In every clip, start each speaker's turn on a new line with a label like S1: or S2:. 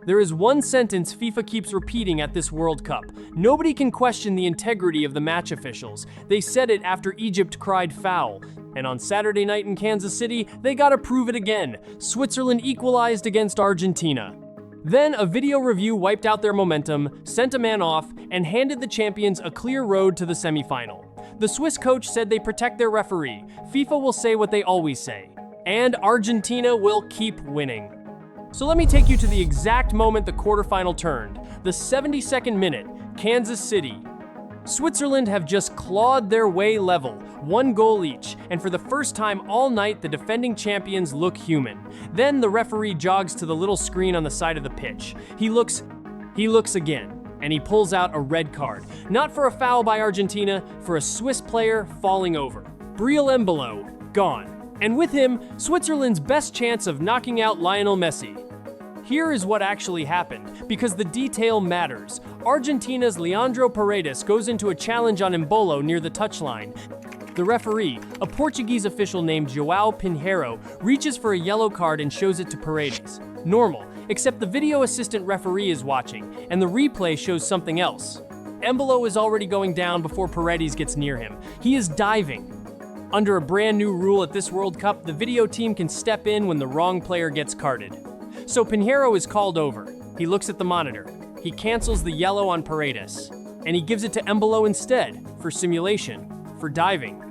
S1: There is one sentence FIFA keeps repeating at this World Cup. Nobody can question the integrity of the match officials. They said it after Egypt cried foul. And on Saturday night in Kansas City, they gotta prove it again. Switzerland equalized against Argentina. Then a video review wiped out their momentum, sent a man off, and handed the champions a clear road to the semifinal. The Swiss coach said they protect their referee. FIFA will say what they always say. And Argentina will keep winning. So let me take you to the exact moment the quarterfinal turned. The 72nd minute, Kansas City. Switzerland have just clawed their way level, 1 goal each, and for the first time all night the defending champions look human. Then the referee jogs to the little screen on the side of the pitch. He looks again, and he pulls out a red card. Not for a foul by Argentina, for a Swiss player falling over. Embolo, gone. And with him, Switzerland's best chance of knocking out Lionel Messi. Here is what actually happened, because the detail matters. Argentina's Leandro Paredes goes into a challenge on Embolo near the touchline. The referee, a Portuguese official named João Pinheiro, reaches for a yellow card and shows it to Paredes. Normal, except the video assistant referee is watching, and the replay shows something else. Embolo is already going down before Paredes gets near him. He is diving. Under a brand new rule at this World Cup, the video team can step in when the wrong player gets carded. So Pinheiro is called over. He looks at the monitor. He cancels the yellow on Paredes, and he gives it to Embolo instead, for simulation, for diving.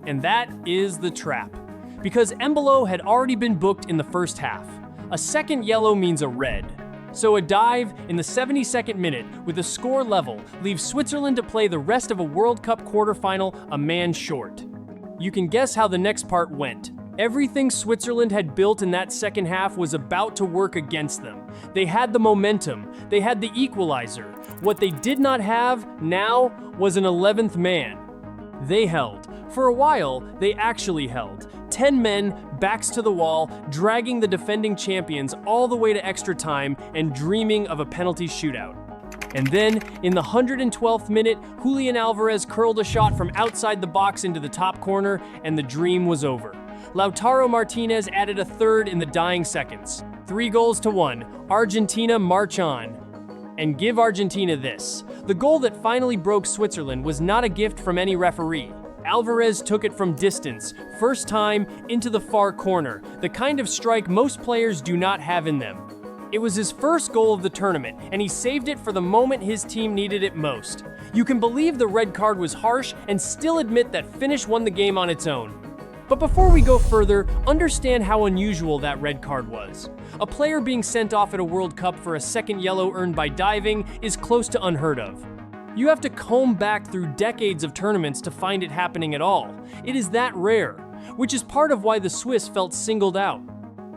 S1: And that is the trap. Because Embolo had already been booked in the first half. A second yellow means a red. So a dive in the 72nd minute with the score level leaves Switzerland to play the rest of a World Cup quarterfinal a man short. You can guess how the next part went. Everything Switzerland had built in that second half was about to work against them. They had the momentum, they had the equalizer. What they did not have now was an 11th man. They held. For a while, they actually held. 10 men, backs to the wall, dragging the defending champions all the way to extra time and dreaming of a penalty shootout. And then, in the 112th minute, Julian Alvarez curled a shot from outside the box into the top corner, and the dream was over. Lautaro Martinez added a third in the dying seconds. 3-1. Argentina march on. And give Argentina this. The goal that finally broke Switzerland was not a gift from any referee. Alvarez took it from distance, first time, into the far corner, the kind of strike most players do not have in them. It was his first goal of the tournament, and he saved it for the moment his team needed it most. You can believe the red card was harsh and still admit that finish won the game on its own. But before we go further, understand how unusual that red card was. A player being sent off at a World Cup for a second yellow earned by diving is close to unheard of. You have to comb back through decades of tournaments to find it happening at all. It is that rare, which is part of why the Swiss felt singled out.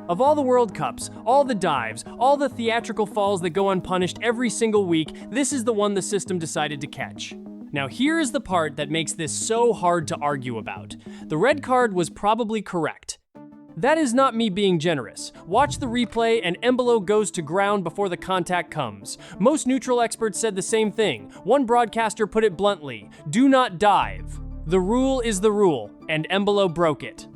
S1: Of all the World Cups, all the dives, all the theatrical falls that go unpunished every single week, this is the one the system decided to catch. Now here is the part that makes this so hard to argue about. The red card was probably correct. That is not me being generous. Watch the replay and Embolo goes to ground before the contact comes. Most neutral experts said the same thing. One broadcaster put it bluntly, do not dive. The rule is the rule, and Embolo broke it.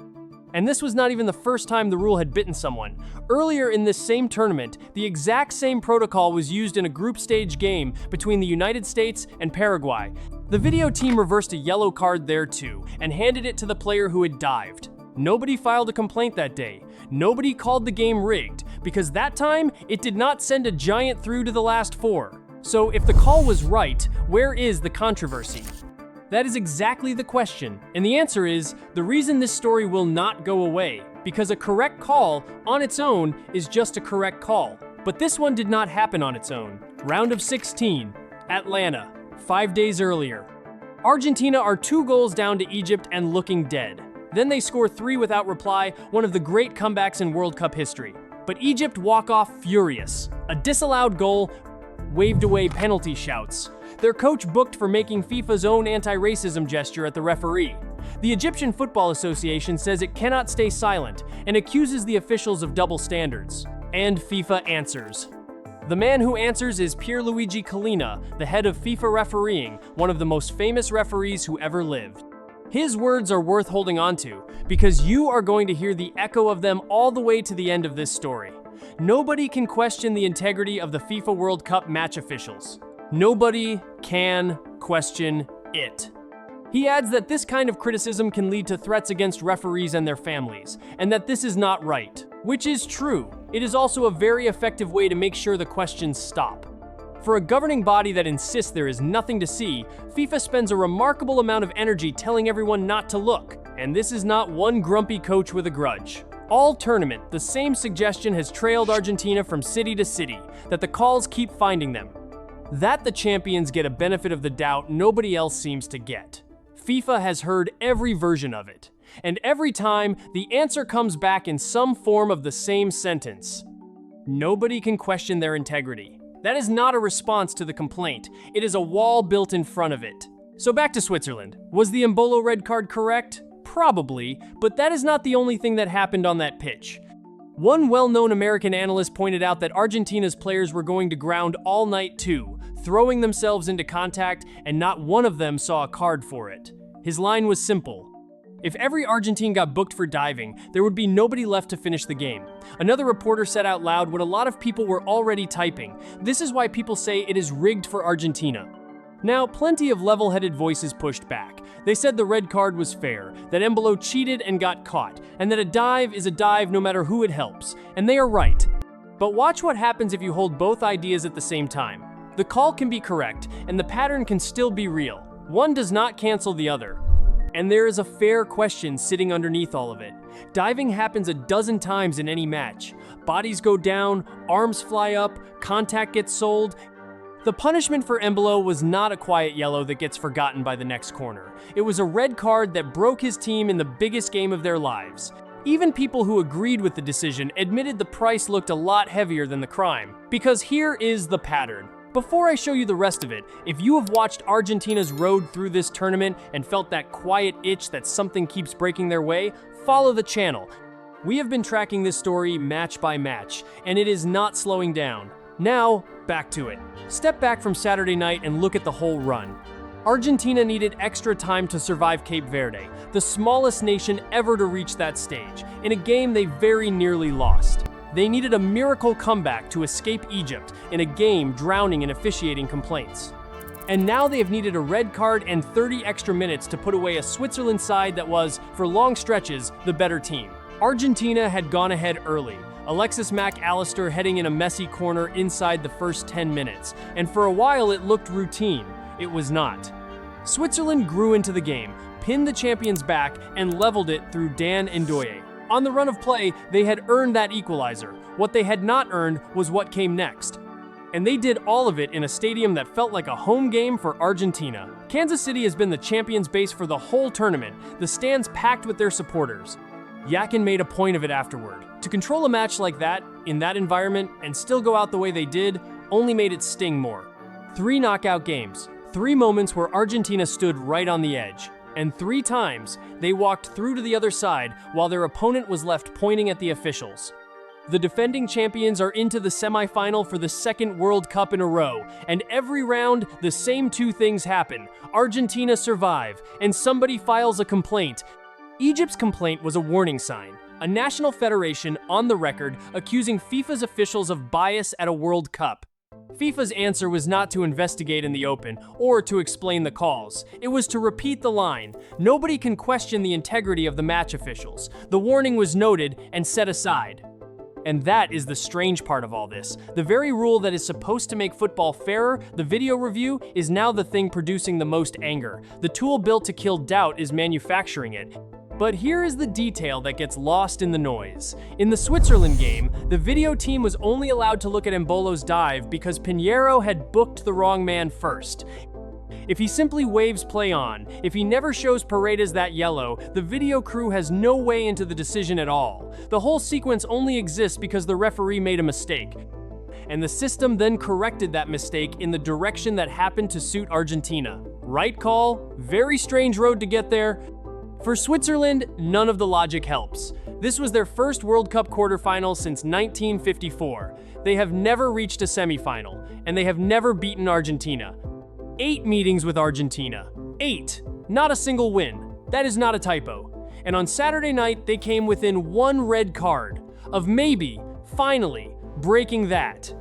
S1: And this was not even the first time the rule had bitten someone. Earlier in this same tournament, the exact same protocol was used in a group stage game between the United States and Paraguay. The video team reversed a yellow card there too, and handed it to the player who had dived. Nobody filed a complaint that day. Nobody called the game rigged, because that time, it did not send a giant through to the last four. So if the call was right, where is the controversy? That is exactly the question, and the answer is, the reason this story will not go away, because a correct call, on its own, is just a correct call. But this one did not happen on its own. Round of 16, Atlanta, 5 days earlier. Argentina are 2 goals down to Egypt and looking dead. Then they score 3 without reply, one of the great comebacks in World Cup history. But Egypt walk off furious. A disallowed goal, waved away penalty shouts. Their coach booked for making FIFA's own anti-racism gesture at the referee. The Egyptian Football Association says it cannot stay silent and accuses the officials of double standards. And FIFA answers. The man who answers is Pierluigi Collina, the head of FIFA refereeing, one of the most famous referees who ever lived. His words are worth holding on to, because you are going to hear the echo of them all the way to the end of this story. Nobody can question the integrity of the FIFA World Cup match officials. Nobody can question it. He adds that this kind of criticism can lead to threats against referees and their families, and that this is not right. Which is true. It is also a very effective way to make sure the questions stop. For a governing body that insists there is nothing to see, FIFA spends a remarkable amount of energy telling everyone not to look. And this is not one grumpy coach with a grudge. All tournament, the same suggestion has trailed Argentina from city to city, that the calls keep finding them. That the champions get a benefit of the doubt nobody else seems to get. FIFA has heard every version of it. And every time, the answer comes back in some form of the same sentence. Nobody can question their integrity. That is not a response to the complaint. It is a wall built in front of it. So back to Switzerland. Was the Embolo red card correct? Probably, but that is not the only thing that happened on that pitch. One well-known American analyst pointed out that Argentina's players were going to ground all night too, throwing themselves into contact, and not one of them saw a card for it. His line was simple. If every Argentine got booked for diving, there would be nobody left to finish the game. Another reporter said out loud what a lot of people were already typing. This is why people say it is rigged for Argentina. Now, plenty of level-headed voices pushed back. They said the red card was fair, that Embolo cheated and got caught, and that a dive is a dive no matter who it helps. And they are right. But watch what happens if you hold both ideas at the same time. The call can be correct, and the pattern can still be real. One does not cancel the other. And there is a fair question sitting underneath all of it. Diving happens a dozen times in any match. Bodies go down, arms fly up, contact gets sold. The punishment for Embolo was not a quiet yellow that gets forgotten by the next corner. It was a red card that broke his team in the biggest game of their lives. Even people who agreed with the decision admitted the price looked a lot heavier than the crime. Because here is the pattern. Before I show you the rest of it, if you have watched Argentina's road through this tournament and felt that quiet itch that something keeps breaking their way, follow the channel. We have been tracking this story match by match, and it is not slowing down. Now, back to it. Step back from Saturday night and look at the whole run. Argentina needed extra time to survive Cape Verde, the smallest nation ever to reach that stage, in a game they very nearly lost. They needed a miracle comeback to escape Egypt in a game drowning in officiating complaints. And now they have needed a red card and 30 extra minutes to put away a Switzerland side that was, for long stretches, the better team. Argentina had gone ahead early, Alexis Mac Allister heading in a messy corner inside the first 10 minutes, and for a while it looked routine. It was not. Switzerland grew into the game, pinned the champions back, and leveled it through Dan Ndoye. On the run of play, they had earned that equalizer. What they had not earned was what came next. And they did all of it in a stadium that felt like a home game for Argentina. Kansas City has been the champions' base for the whole tournament, the stands packed with their supporters. Yakin made a point of it afterward. To control a match like that, in that environment, and still go out the way they did, only made it sting more. 3 knockout games, 3 moments where Argentina stood right on the edge. And 3 times, they walked through to the other side while their opponent was left pointing at the officials. The defending champions are into the semifinal for the 2nd World Cup in a row, and every round, the same 2 things happen. Argentina survive, and somebody files a complaint. Egypt's complaint was a warning sign. A national federation on the record accusing FIFA's officials of bias at a World Cup. FIFA's answer was not to investigate in the open or to explain the calls. It was to repeat the line. Nobody can question the integrity of the match officials. The warning was noted and set aside. And that is the strange part of all this. The very rule that is supposed to make football fairer, the video review, is now the thing producing the most anger. The tool built to kill doubt is manufacturing it. But here is the detail that gets lost in the noise. In the Switzerland game, the video team was only allowed to look at Embolo's dive because Pinheiro had booked the wrong man first. If he simply waves play on, if he never shows Paredes that yellow, the video crew has no way into the decision at all. The whole sequence only exists because the referee made a mistake. And the system then corrected that mistake in the direction that happened to suit Argentina. Right call, very strange road to get there. For Switzerland, none of the logic helps. This was their first World Cup quarterfinal since 1954. They have never reached a semifinal, and they have never beaten Argentina. 8 meetings with Argentina. 8. Not a single win. That is not a typo. And on Saturday night, they came within 1 red card of maybe Finally, breaking that.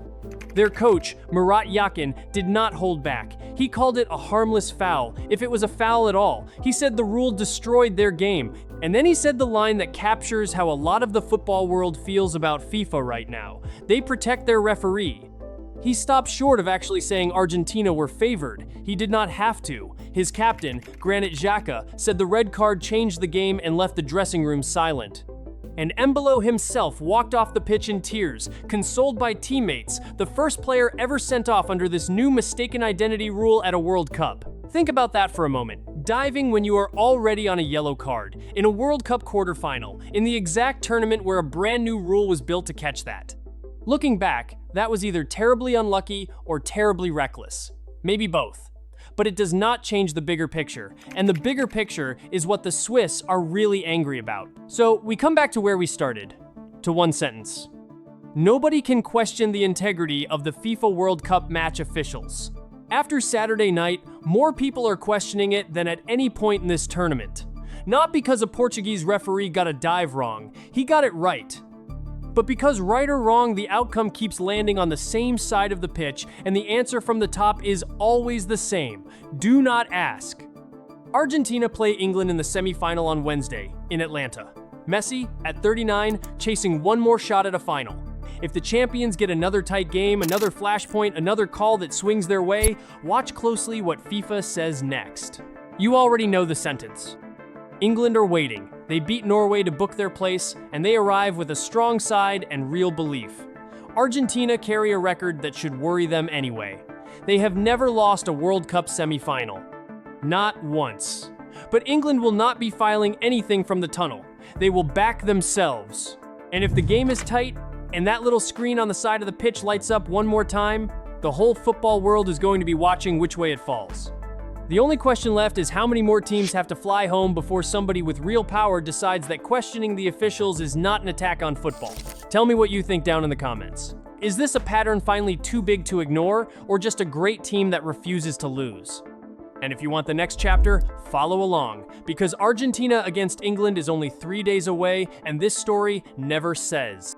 S1: Their coach, Murat Yakin, did not hold back. He called it a harmless foul, if it was a foul at all. He said the rule destroyed their game. And then he said the line that captures how a lot of the football world feels about FIFA right now. They protect their referee. He stopped short of actually saying Argentina were favored. He did not have to. His captain, Granit Xhaka, said the red card changed the game and left the dressing room silent. And Embolo himself walked off the pitch in tears, consoled by teammates, the first player ever sent off under this new mistaken identity rule at a World Cup. Think about that for a moment. Diving when you are already on a yellow card, in a World Cup quarterfinal, in the exact tournament where a brand new rule was built to catch that. Looking back, that was either terribly unlucky or terribly reckless. Maybe both. But it does not change the bigger picture, and the bigger picture is what the Swiss are really angry about. So we come back to where we started, to one sentence. Nobody can question the integrity of the FIFA World Cup match officials. After Saturday night, more people are questioning it than at any point in this tournament. Not because a Portuguese referee got a dive wrong, he got it right. But because right or wrong, the outcome keeps landing on the same side of the pitch, and the answer from the top is always the same. Do not ask. Argentina play England in the semi-final on Wednesday, in Atlanta. Messi, at 39, chasing one more shot at a final. If the champions get another tight game, another flashpoint, another call that swings their way, watch closely what FIFA says next. You already know the sentence. England are waiting. They beat Norway to book their place, and they arrive with a strong side and real belief. Argentina carry a record that should worry them anyway. They have never lost a World Cup semi-final. Not once. But England will not be filing anything from the tunnel. They will back themselves. And if the game is tight, and that little screen on the side of the pitch lights up one more time, the whole football world is going to be watching which way it falls. The only question left is how many more teams have to fly home before somebody with real power decides that questioning the officials is not an attack on football. Tell me what you think down in the comments. Is this a pattern finally too big to ignore, or just a great team that refuses to lose? And if you want the next chapter, follow along, because Argentina against England is only 3 days away, and this story never says.